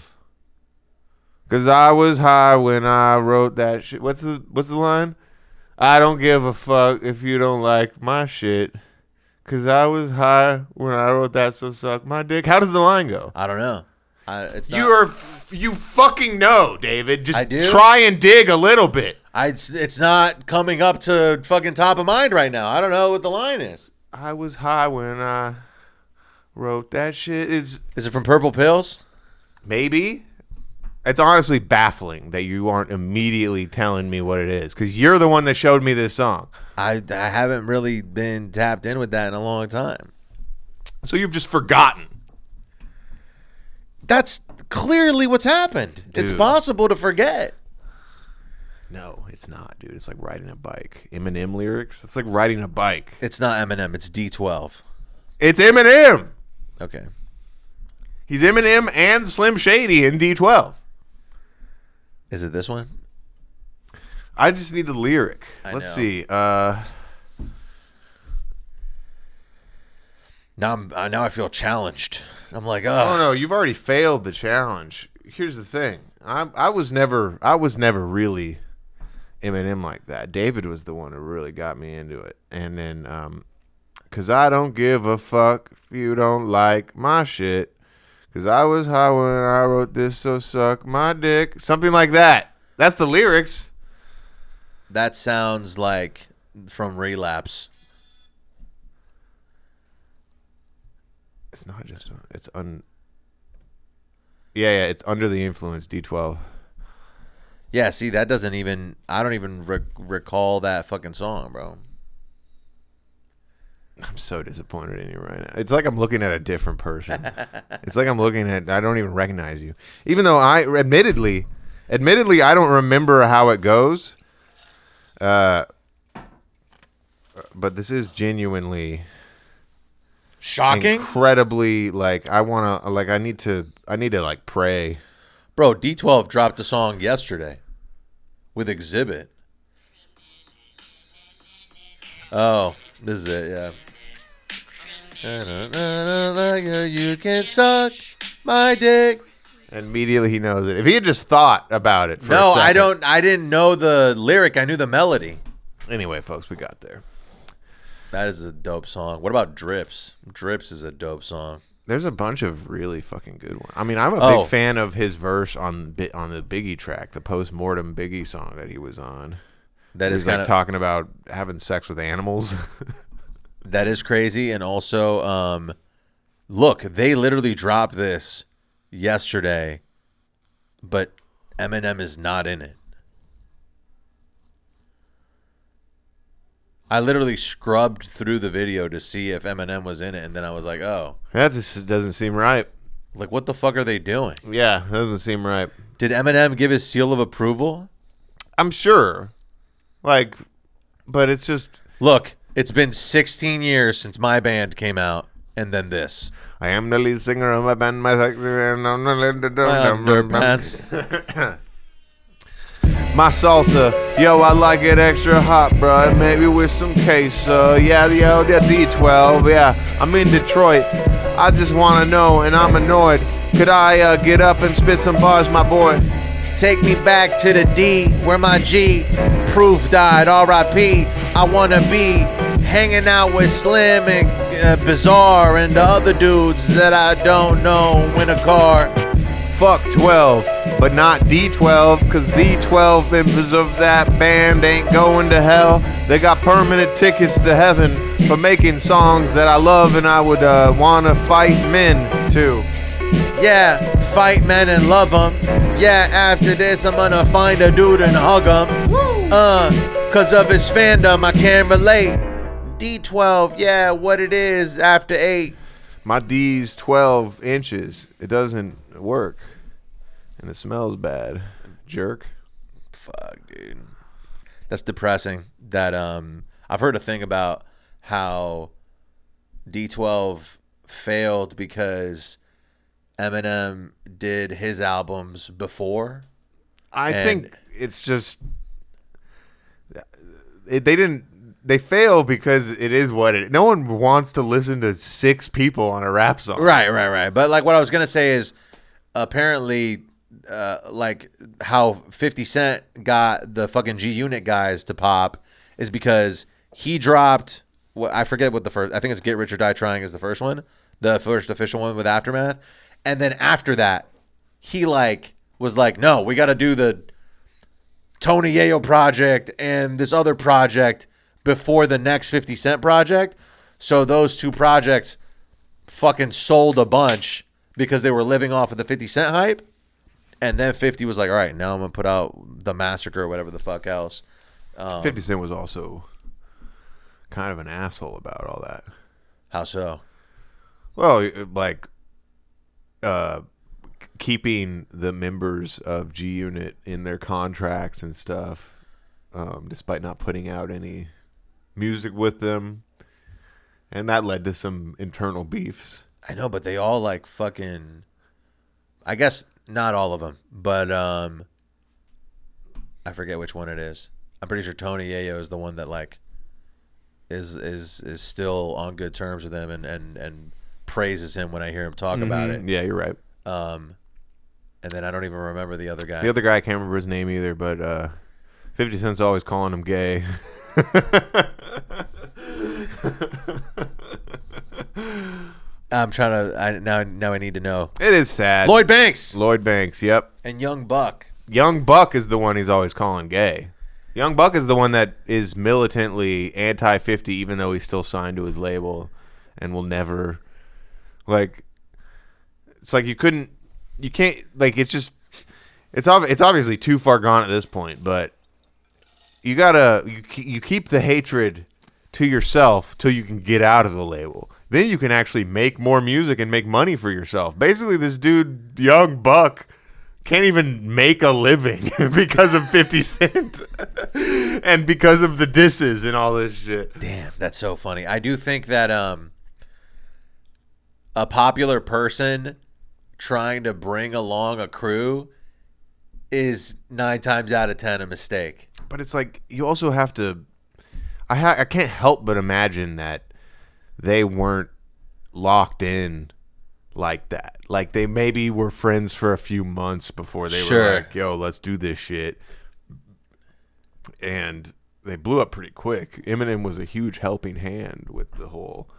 Cause I was high when I wrote that shit. What's the line? I don't give a fuck if you don't like my shit. Cause I was high when I wrote that, so suck my dick. How does the line go? I don't know. It's not, you fucking know, David. Just I do? try and dig a little bit. It's not coming up to fucking top of mind right now. I don't know what the line is. I was high when I wrote that shit. Is it from Purple Pills? Maybe. It's honestly baffling that you aren't immediately telling me what it is, because you're the one that showed me this song. I haven't really been tapped in with that in a long time. So you've just forgotten. That's clearly what's happened. Dude. It's possible to forget. No, it's not, dude. It's like riding a bike. Eminem lyrics? It's like riding a bike. It's not Eminem. It's D12. It's Eminem. Okay. He's Eminem and Slim Shady in D12. Is it this one? I just need the lyric. Let's see. Now I feel challenged. I'm like, oh no, you've already failed the challenge. Here's the thing. I was never really Eminem like that. David was the one who really got me into it. And then cause I don't give a fuck if you don't like my shit. Cause I was high when I wrote this, so suck my dick. Something like that. That's the lyrics. That sounds like from Relapse. It's not just. It's Yeah, it's Under the Influence, D12. Yeah, see, that doesn't even. I don't even recall that fucking song, bro. I'm so disappointed in you right now. It's like I'm looking at a different person. It's like I'm looking at. I don't even recognize you, even though I admittedly, I don't remember how it goes. But this is genuinely shocking, incredibly like I need to like pray. Bro, D12 dropped a song yesterday with Exhibit. Oh, this is it, yeah. You can suck my dick. Immediately he knows it. If he had just thought about it for a second. second. I didn't know the lyric. I knew the melody. Anyway, folks, we got there. That is a dope song. What about Drips? Drips is a dope song. There's a bunch of really fucking good ones. I mean, I'm a big fan of his verse on the Biggie track, the Postmortem Biggie song that he was on. That is like talking about having sex with animals. That is crazy. And also, look, they literally dropped this yesterday, but Eminem is not in it. I literally scrubbed through the video to see if Eminem was in it, and then I was like, oh. That just doesn't seem right. Like, what the fuck are they doing? Yeah, that doesn't seem right. Did Eminem give his seal of approval? I'm sure. Like, but it's just... Look, it's been 16 years since my band came out, and then this. I am the lead singer of my band, my sexy and I'm underpants. My salsa, yo, I like it extra hot, bro. Maybe with some queso. Yeah, D12, yeah. I'm in Detroit. I just want to know, and I'm annoyed. Could I get up and spit some bars, my boy? Take me back to the D, where my G Proof died, R.I.P. I want to be hanging out with Slim and Bizarre and the other dudes that I don't know in a car. Fuck 12, but not D12, cause the 12 members of that band ain't going to hell. They got permanent tickets to heaven for making songs that I love and I would wanna fight men to. Yeah, fight men and love them. Yeah, after this, I'm gonna find a dude and hug him. Cause of his fandom, I can't relate. D12, yeah, what it is after 8. My D's 12 inches. It doesn't work. And it smells bad. Jerk. Fuck, dude. That's depressing. That I've heard a thing about how D12 failed because Eminem did his albums before. I think it's just they fail because it is what it. No one wants to listen to 6 people on a rap song. Right. But like what I was gonna say is, apparently, like how 50 Cent got the fucking G Unit guys to pop is because he dropped. I forget what the first. I think it's Get Rich or Die Trying is the first one, the first official one with Aftermath, and then after that, he like was like, no, we got to do the Tony Yayo project and this other project before the next 50 Cent project. So those 2 projects fucking sold a bunch because they were living off of the 50 Cent hype. And then 50 was like, all right, now I'm going to put out The Massacre or whatever the fuck else. 50 Cent was also kind of an asshole about all that. How so? Well, like keeping the members of G Unit in their contracts and stuff, despite not putting out any music with them, and that led to some internal beefs. I know, but they all like fucking. I guess not all of them, but I forget which one it is. I'm pretty sure Tony Yayo is the one that like is still on good terms with him and praises him when I hear him talk about it. Yeah, you're right. And then I don't even remember the other guy. The other guy, I can't remember his name either, but 50 Cent's always calling him gay. I'm trying to. Now I need to know. It is sad. Lloyd Banks. Yep. And Young Buck. Young Buck is the one he's always calling gay. Young Buck is the one that is militantly anti-50, even though he's still signed to his label and will never, like, it's like you can't, like, it's just, it's obviously too far gone at this point, but you keep the hatred to yourself till you can get out of the label. Then you can actually make more music and make money for yourself. Basically, this dude, Young Buck, can't even make a living because of 50 Cent and because of the disses and all this shit. Damn, that's so funny. I do think that a popular person trying to bring along a crew is 9 times out of 10 a mistake. But it's like you also have to. I can't help but imagine that they weren't locked in like that. Like they maybe were friends for a few months before they were like, yo, let's do this shit. And they blew up pretty quick. Eminem was a huge helping hand with the whole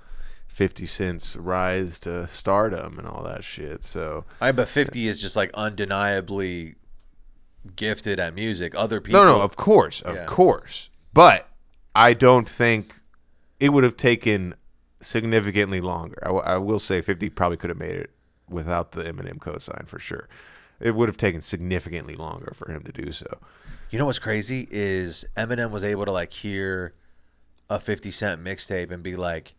50 Cent's rise to stardom and all that shit. So I bet 50 is just like undeniably gifted at music. Other people. No, of course. But I don't think it would have taken significantly longer. I will say 50 probably could have made it without the Eminem cosign for sure. It would have taken significantly longer for him to do so. You know what's crazy is Eminem was able to like hear a 50 Cent mixtape and be like,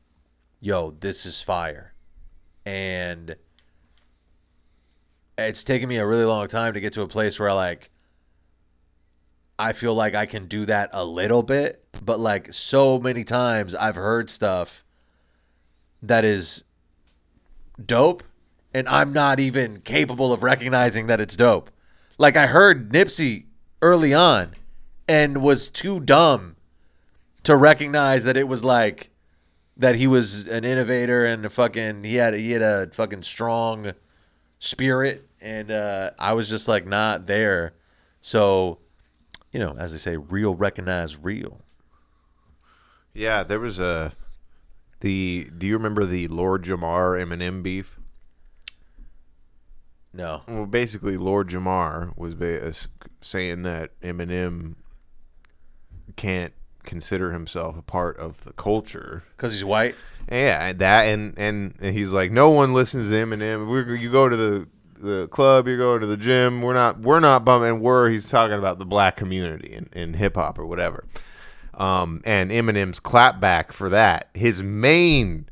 yo, this is fire. And it's taken me a really long time to get to a place where like I feel like I can do that a little bit, but like so many times I've heard stuff that is dope and I'm not even capable of recognizing that it's dope. Like I heard Nipsey early on and was too dumb to recognize that it was like that he was an innovator and he had a fucking strong spirit, and I was just like not there. So, you know, as they say, real recognize real. Yeah, there was do you remember the Lord Jamar Eminem beef? No. Well, basically, Lord Jamar was saying that Eminem can't consider himself a part of the culture because he's white. Yeah, that and he's like, no one listens to Eminem. You go to the club, you're going to the gym. We're not bumming. He's talking about the black community in hip hop or whatever. And Eminem's clapback for that, his main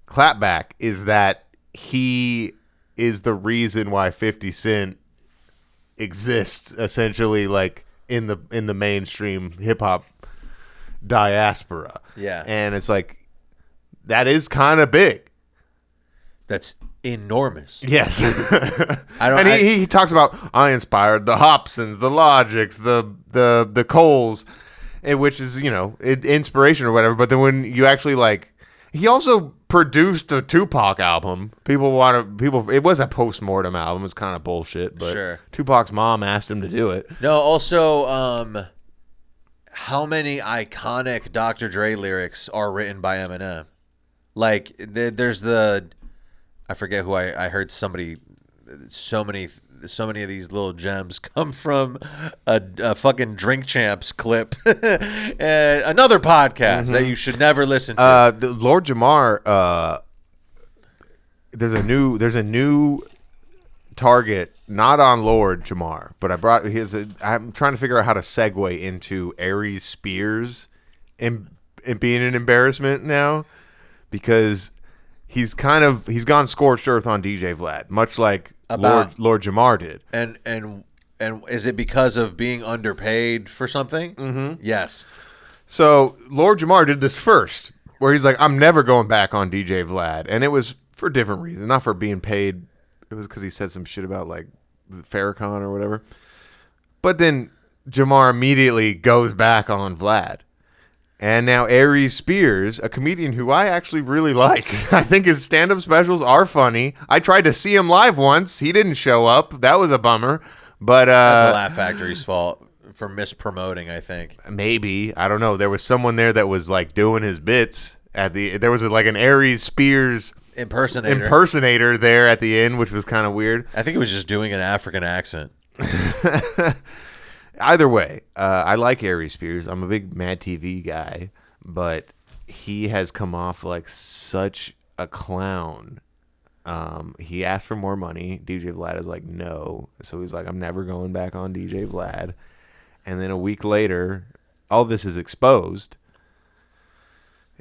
clapback is that he is the reason why 50 Cent exists, essentially, like in the mainstream hip hop diaspora. Yeah. And it's like, that is kind of big. That's enormous. Yes. He talks about, I inspired the Hobsons, the Logics, the Coles, which is, inspiration or whatever. But then when you actually like, he also produced a Tupac album. It was a post-mortem album. It was kind of bullshit, but sure. Tupac's mom asked him to do it. No, also, how many iconic Dr. Dre lyrics are written by Eminem? Like, there's I forget who I heard somebody, so many of these little gems come from a fucking Drink Champs clip. Another podcast that you should never listen to. Lord Jamar, there's a new target, not on Lord Jamar, but I'm trying to figure out how to segue into Aries Spears and being an embarrassment now, because he's gone scorched earth on DJ Vlad, much like Lord Jamar did. And is it because of being underpaid for something? Mm-hmm. Yes. So Lord Jamar did this first, where he's like, I'm never going back on DJ Vlad. And it was for different reasons, not for being paid. It was because he said some shit about like Farrakhan or whatever. But then Jamar immediately goes back on Vlad. And now Aries Spears, a comedian who I actually really like. I think his stand-up specials are funny. I tried to see him live once. He didn't show up. That was a bummer. But that's the Laugh Factory's fault for mispromoting, I think. Maybe. I don't know. There was someone there that was like doing his bits there was like an Aries Spears impersonator there at the end, which was kind of weird. I think he was just doing an African accent. Either way, I like Aries Spears. I'm a big Mad TV guy, but he has come off like such a clown. He asked for more money. DJ Vlad is like, no. So he's like, I'm never going back on DJ Vlad. And then a week later, all this is exposed.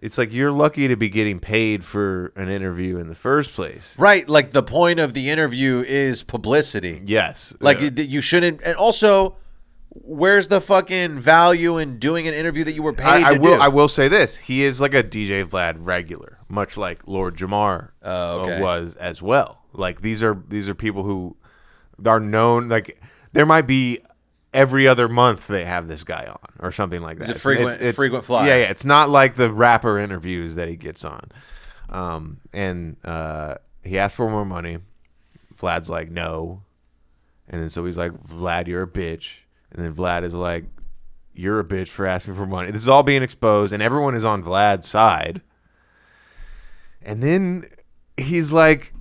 It's like, you're lucky to be getting paid for an interview in the first place. Right. Like, the point of the interview is publicity. Yes. Like, you shouldn't. And also, where's the fucking value in doing an interview that you were paid to do? I will say this. He is like a DJ Vlad regular, much like Lord Jamar was as well. Like, these are people who are known. Like, there might be every other month they have this guy on or something like that. It's a frequent flyer. Yeah. It's not like the rapper interviews that he gets on. And he asked for more money. Vlad's like, no. And then so he's like, Vlad, you're a bitch. And then Vlad is like, you're a bitch for asking for money. This is all being exposed, and everyone is on Vlad's side. And then he's like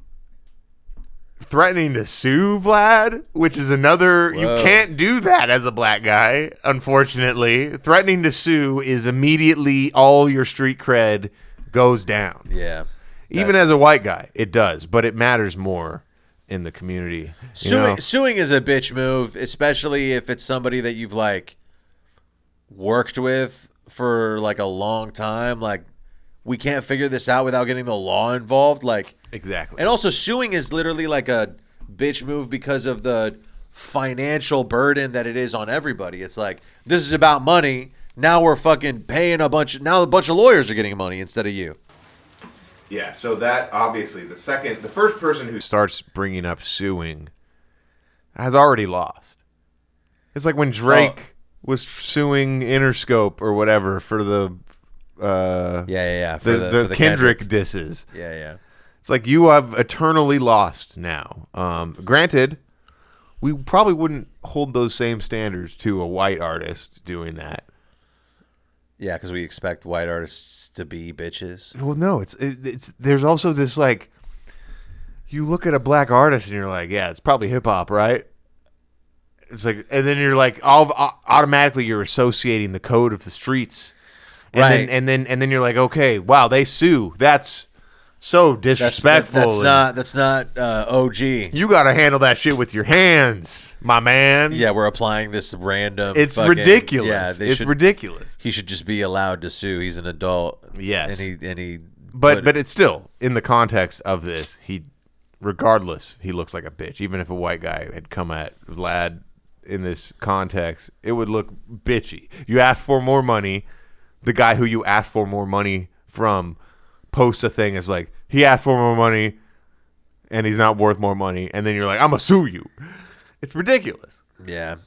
threatening to sue Vlad, which is another. Whoa. You can't do that as a black guy, unfortunately. Threatening to sue is immediately all your street cred goes down. Yeah. Even as a white guy, it does, but it matters more in the community. Suing is a bitch move, especially if it's somebody that you've like worked with for like a long time. Like, we can't figure this out without getting the law involved. Like, exactly. And also, suing is literally like a bitch move because of the financial burden that it is on everybody. It's like, this is about money. Now we're fucking paying a bunch of lawyers are getting money instead of you. Yeah, so that obviously the first person who starts bringing up suing has already lost. It's like when Drake was suing Interscope or whatever for the for the Kendrick disses. Yeah. It's like, you have eternally lost now. Granted, we probably wouldn't hold those same standards to a white artist doing that. Yeah, because we expect white artists to be bitches. Well, no, it's there's also this, like, you look at a black artist and you're like, yeah, it's probably hip hop, right? It's like, and then you're like, automatically you're associating the code of the streets, and right? And then you're like, okay, wow, they sue. That's so disrespectful. That's not OG. You got to handle that shit with your hands, my man. Yeah, we're applying this random. It's ridiculous. Yeah, it's ridiculous. He should just be allowed to sue. He's an adult. Yes, and he. But it's still in the context of this. Regardless, he looks like a bitch. Even if a white guy had come at Vlad in this context, it would look bitchy. You ask for more money. The guy who you asked for more money from posts a thing as like, he asked for more money and he's not worth more money. And then you're like, I'm going to sue you. It's ridiculous. Yeah,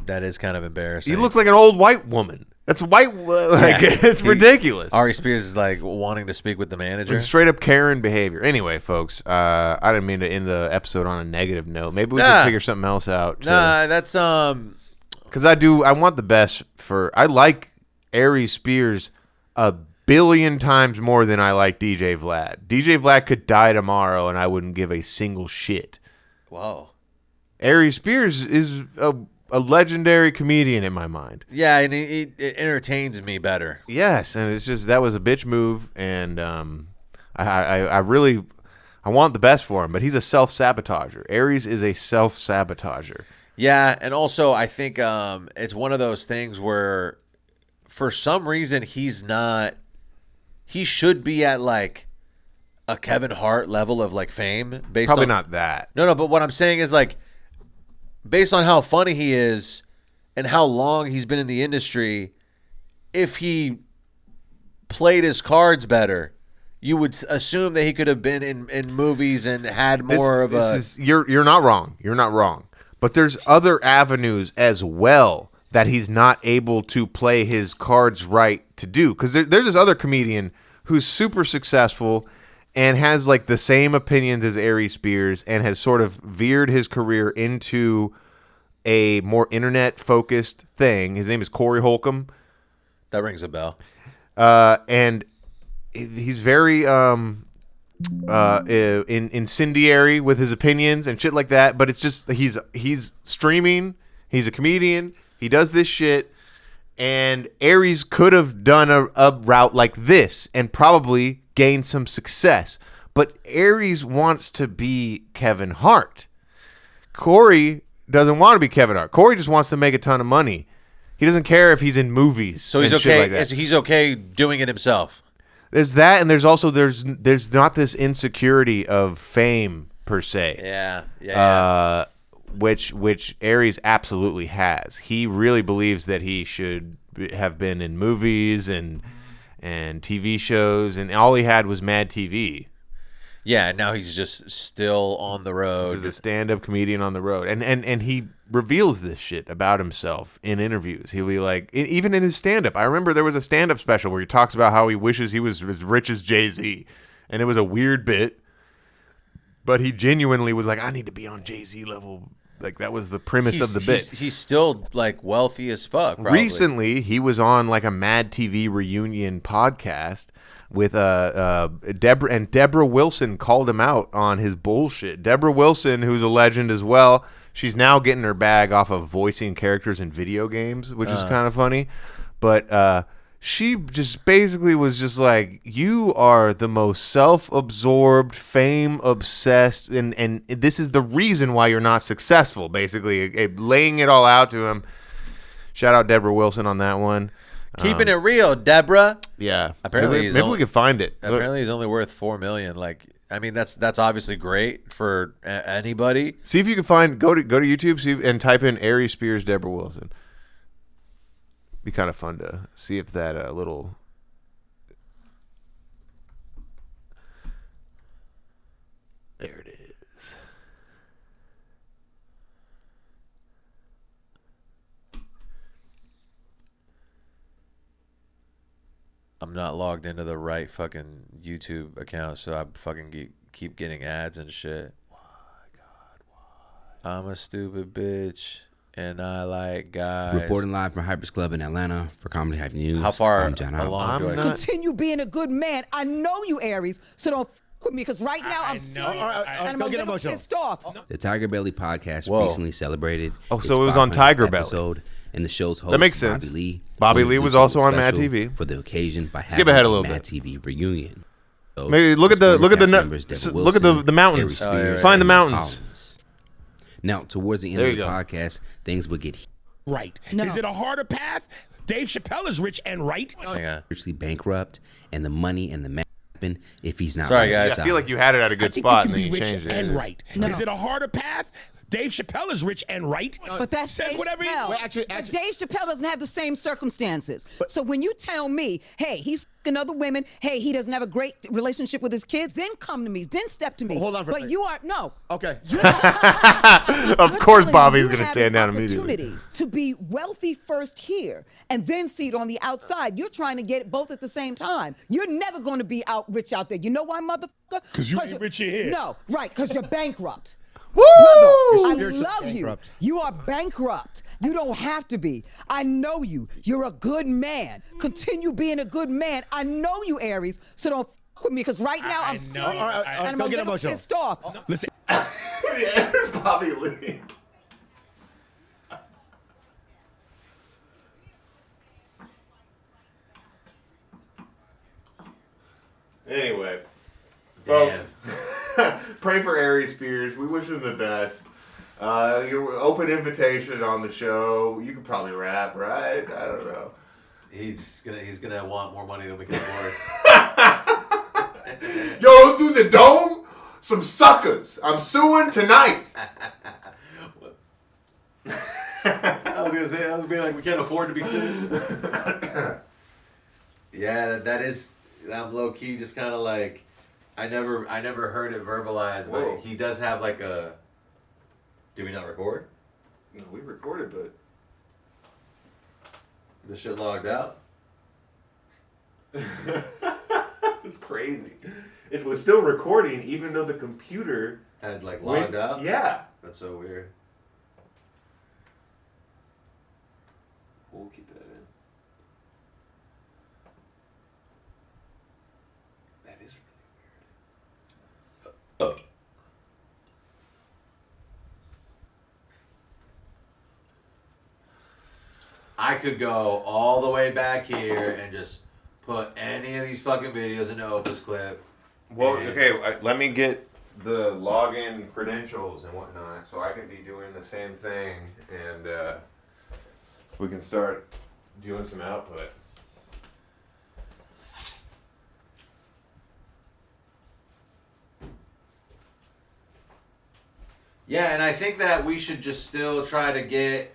that is kind of embarrassing. He looks like an old white woman. That's white. It's ridiculous. Ari Spears is like wanting to speak with the manager. Straight up Karen behavior. Anyway, folks, I didn't mean to end the episode on a negative note. Maybe we can figure something else out. That's because I want the best I like Ari Spears a billion times more than I like DJ Vlad. DJ Vlad could die tomorrow and I wouldn't give a single shit. Whoa. Ari Spears is a legendary comedian in my mind. Yeah, and it entertains me better. Yes, and it's just that was a bitch move, and I really want the best for him, but he's a self-sabotager. Aries is a self-sabotager. Yeah, and also I think it's one of those things where for some reason he's not. He should be at like a Kevin Hart level of like fame. Probably not that. No, but what I'm saying is like based on how funny he is and how long he's been in the industry, if he played his cards better, you would assume that he could have been in movies and had more of a. You're not wrong. You're not wrong. But there's other avenues as well that he's not able to play his cards right to do. Because there's this other comedian who's super successful and has like the same opinions as Ari Spears and has sort of veered his career into a more internet-focused thing. His name is Corey Holcomb. That rings a bell. And he's very incendiary with his opinions and shit like that. But it's just he's streaming. He's a comedian. He does this shit. And Aries could have done a route like this and probably gained some success. But Aries wants to be Kevin Hart. Corey doesn't want to be Kevin Hart. Corey just wants to make a ton of money. He doesn't care if he's in movies. So he's okay. Like he's okay doing it himself. There's that, and there's also there's not this insecurity of fame per se. Yeah. Which Aries absolutely has. He really believes that he should have been in movies and TV shows, and all he had was Mad TV. Yeah, now he's just still on the road. He's a stand-up comedian on the road. And he reveals this shit about himself in interviews. He'll be like, even in his stand-up. I remember there was a stand-up special where he talks about how he wishes he was as rich as Jay-Z. And it was a weird bit. But he genuinely was like, I need to be on Jay-Z level. Like, that was the premise of the bit. He's still, like, wealthy as fuck, probably. Recently, he was on, like, a Mad TV reunion podcast with Deborah, and Deborah Wilson called him out on his bullshit. Deborah Wilson, who's a legend as well, she's now getting her bag off of voicing characters in video games, which is kind of funny. But she just basically was just like, you are the most self-absorbed, fame-obsessed, and this is the reason why you're not successful, basically, laying it all out to him. Shout out Deborah Wilson on that one. Keeping it real, Deborah. Yeah. Apparently, maybe we can find it. Apparently, he's only worth $4 million. Like, I mean, that's obviously great for anybody. See if you can find. Go to YouTube and type in Ari Spears, Deborah Wilson. Be kind of fun to see if that little. There it is. I'm not logged into the right fucking YouTube account, so I fucking keep getting ads and shit. Why, God, why? I'm a stupid bitch, and I like guys. Reporting live from Hypers Club in Atlanta for Comedy Hype News. How far I'm John along do I Continue being a good man. I know you, Aries, so don't with me, because right now I'm serious and I'm a little pissed off. The Tiger Belly podcast recently celebrated. Oh, so it was on Tiger Belly. Episode, and the show's host, that makes sense. Bobby Lee. Bobby Lee was also on Mad TV for the occasion by having a Mad bit. TV reunion. Maybe look at the mountains. Find the mountains. Now, towards the end of the podcast, things would get right. No. Is it a harder path? Dave Chappelle is rich and right. Virtually bankrupt, and the money and the man if he's not. Sorry, guys. I feel like you had it at a good spot, and then you changed it. And right. No. Is it a harder path? Dave Chappelle is rich and right. But that says Dave whatever. Chappelle. But Dave Chappelle doesn't have the same circumstances. So when you tell me, hey, he's f***ing other women, hey, he doesn't have a great relationship with his kids, then come to me, then step to me. Well, hold on for a minute. But you are no. Okay. Of course, Bobby's gonna stand down immediately. Opportunity to be wealthy first here, and then see it on the outside. You're trying to get it both at the same time. You're never going to be rich out there. You know why, motherfucker? Because you ain't rich here. No, right? Because you're bankrupt. Woo! Brother, I love you. You are bankrupt. You don't have to be. I know you. You're a good man. Continue being a good man. I know you, Aries. So don't f with me, because right now I'm serious and I'm a little pissed off. Listen. Bobby Lee. Anyway, folks. Pray for Aries Spears. We wish him the best. Your open invitation on the show. You could probably rap, right? I don't know. He's gonna want more money than we can afford. Yo, don't do the Dome. Some suckers. I'm suing tonight. I was gonna say, I was being like, we can't afford to be sued. Yeah, that is. I'm low key, just kind of like. I never heard it verbalized, but he does have like a. Did we not record? No, we recorded, but the shit logged out. It's crazy. It was still recording, even though the computer had like logged out. Yeah, that's so weird. We'll keep that in. That is really weird. I could go all the way back here and just put any of these fucking videos into Opus Clip. Well, okay, let me get the login credentials and whatnot, so I can be doing the same thing, and we can start doing some output. Yeah, and I think that we should just still try to get